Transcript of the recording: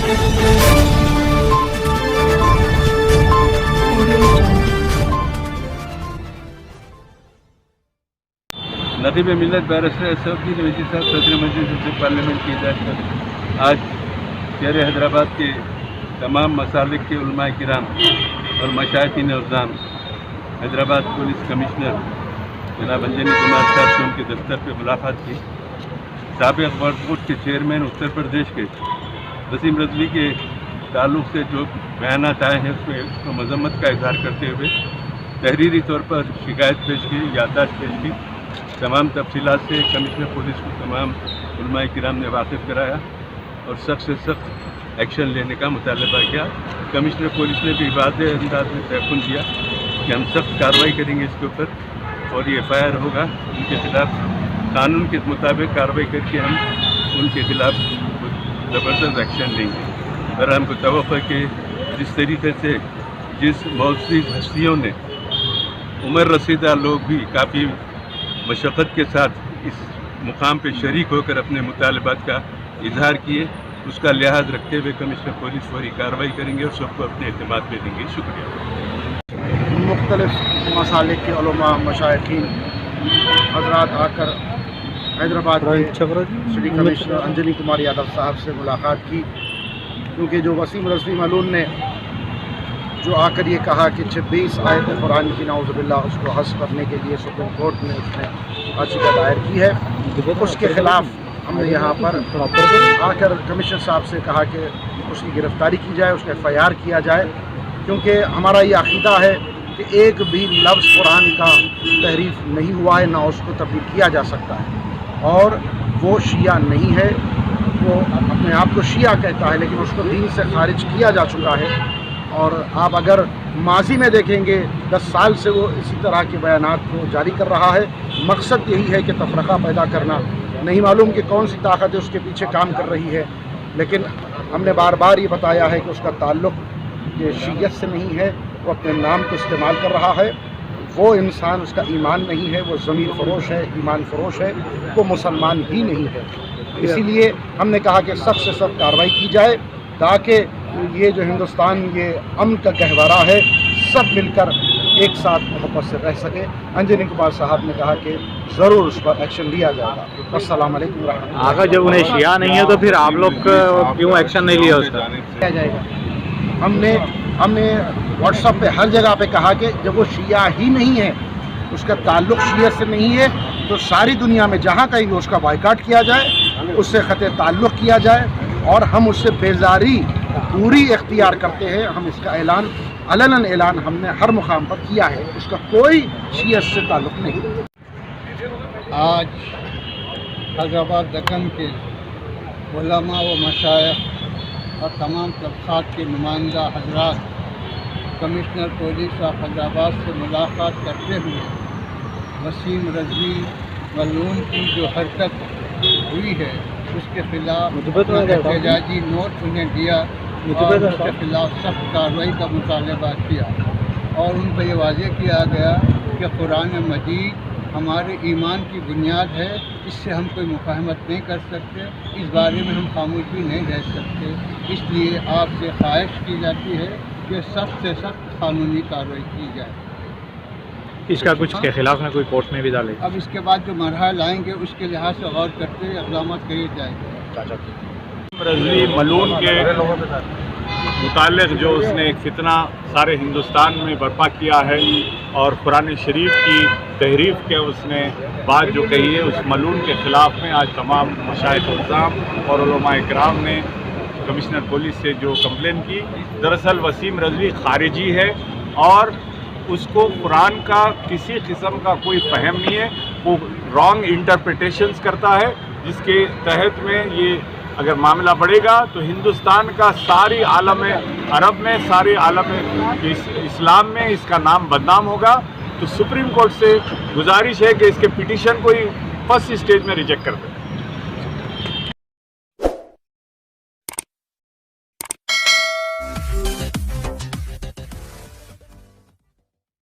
नकीब मिल्लत barrister Asaduddin Owaisi साहब सदर मजलिस parliament की हिदायत पर आज शहर हैदराबाद के तमाम मसालिक के उलमाए किराम और मशाइखीन अज़्ज़ाम, हैदराबाद पुलिस कमिश्नर जनाब अंजनी कुमार साहब से उनके दफ्तर पर मुलाकात की। साबिक़ वक्फ बोर्ड के चेयरमैन उत्तर प्रदेश के वसीम रज़वी के ताल्लुक़ से जो बयानात आए हैं उसको मज़म्मत का इज़हार करते हुए तहरीरी तौर पर शिकायत पेश की, याददाश्त पेश की। तमाम तफसीलात से कमिश्नर पुलिस को तमाम उलमाए किराम ने वाकिफ़ कराया और सख्त से सख्त एक्शन लेने का मुतालबा किया। कमिश्नर पुलिस ने भी वाज़ेह अंदाज में तयक़ुन दिया कि हम सख्त कार्रवाई करेंगे इसके ऊपर और ये FIR होगा उनके ख़िलाफ़, कानून के मुताबिक कार्रवाई करके हम उनके ख़िलाफ़ ज़बरदस्त एक्शन लेंगे। और हमको तवक्को कि जिस तरीके से जिस मौजूद हस्तियों ने उम्र रसीदा लोग भी काफ़ी मशक्क़त के साथ इस मुकाम पे शरीक होकर अपने मुतालबात का इजहार किए, उसका लिहाज रखते हुए कमिश्नर पुलिस फौरी कार्रवाई करेंगे और सबको अपने एतमाद में देंगे। शुक्रिया। मुख्तलिफ मसालिक के उलमा मशाइखीन हज़रात आकर हैदराबाद के सिटी कमिश्नर अंजनी कुमार यादव साहब से मुलाकात की, क्योंकि जो वसीम रज़वी मलून ने जो आकर ये कहा कि 26 आयत कुरान की नाउज़ुबिल्लाह उसको हज़फ करने के लिए सुप्रीम कोर्ट में उसने याचिका दायर की है, उसके ख़िलाफ़ हमने यहाँ पर आकर कमिश्नर साहब से कहा कि उसकी गिरफ़्तारी की जाए, उसका FIR किया जाए, क्योंकि हमारा ये अक़ीदा है कि एक भी लफ्ज़ कुरान का तहरीफ नहीं हुआ है, ना उसको तब्दील किया जा सकता है। और वो शिया नहीं है, वो अपने आप को शिया कहता है, लेकिन उसको दीन से खारिज किया जा चुका है। और आप अगर माजी में देखेंगे 10 साल से वो इसी तरह के बयानात को जारी कर रहा है। मकसद यही है कि तफरक़ा पैदा करना, नहीं मालूम कि कौन सी ताकत है उसके पीछे काम कर रही है, लेकिन हमने बार बार ये बताया है कि उसका ताल्लुक़ ये शीयत से नहीं है, वो अपने नाम को इस्तेमाल कर रहा है। वो इंसान, उसका ईमान नहीं है, वो ज़मीर फ़रोश है, ईमान फ़रोश है, वो मुसलमान ही नहीं है। इसीलिए हमने कहा कि सख्त से सख्त कार्रवाई की जाए ताकि ये जो हिंदुस्तान ये अमन का गहवारा है सब मिलकर एक साथ मोहब्बत से रह सके। अंजनी कुमार साहब ने कहा कि ज़रूर उस पर एक्शन लिया जाएगा। अस्सलाम वालेकुम रहमतुल्लाह। आगा जब उन्हें शिया नहीं है तो फिर आप लोग क्यों एक्शन नहीं लिया उसका? किया जाएगा। हमने व्हाट्सएप पे हर जगह पे कहा कि जब वो शिया ही नहीं है, उसका ताल्लुक़ शियत से नहीं है, तो सारी दुनिया में जहाँ कहीं भी उसका बायकाट किया जाए, उससे ख़त्े ताल्लुक़ किया जाए और हम उससे बेजारी पूरी इख्तियार करते हैं। हम इसका ऐलान अलनन ऐलान हमने हर मुकाम पर किया है, उसका कोई शियत से ताल्लुक़ नहीं। आज हैदराबाद दक्कन के उलमा व मशाइख और तमाम तबक़ात के नुमाइंदा हज़रात कमिश्नर पुलिस और हैदराबाद से मुलाकात करते हुए वसीम रज़वी मलून की जो हरकत हुई है उसके ख़िलाफ़ एहतजाजी नोट उन्हें दिया और उसके ख़िलाफ़ सख्त कार्रवाई का मुतालबा किया और उन पर यह वाज़ेह किया गया कि कुरान मजीद हमारे ईमान की बुनियाद है, इससे हम कोई मुफ़ाहमत नहीं कर सकते, इस बारे में हम खामोश भी नहीं रह सकते। इसलिए आपसे ख्वाहिश की जाती है कि सख्त से सख्त कानूनी कार्रवाई की जाए। इसका कुछ के खिलाफ में कोई कोर्ट में भी डाले? अब इसके बाद जो मरहल आएंगे उसके लिहाज से गौर करते हुए इक़दाम किए जाएंगे। रज़वी मलून के मुतालिक जो उसने एक फितना सारे हिंदुस्तान में बर्पा किया है और कुरान शरीफ की तहरीफ के उसने बात जो कही है, उस मलून के ख़िलाफ़ में आज तमाम मशाइख अज़्ज़ाम और उलमाए किराम ने कमिश्नर पुलिस से जो कंप्लेन की। दरअसल वसीम रज़वी खारिजी है और उसको कुरान का किसी किस्म का कोई फ़हम नहीं है, वो रॉन्ग इंटरप्रिटेशंस करता है, जिसके तहत में ये अगर मामला बढ़ेगा तो हिंदुस्तान का सारी आलम अरब में, सारे आलम इस्लाम में इसका नाम बदनाम होगा। तो सुप्रीम कोर्ट से गुजारिश है कि इसके पिटीशन को ही फर्स्ट स्टेज में रिजेक्ट कर दें।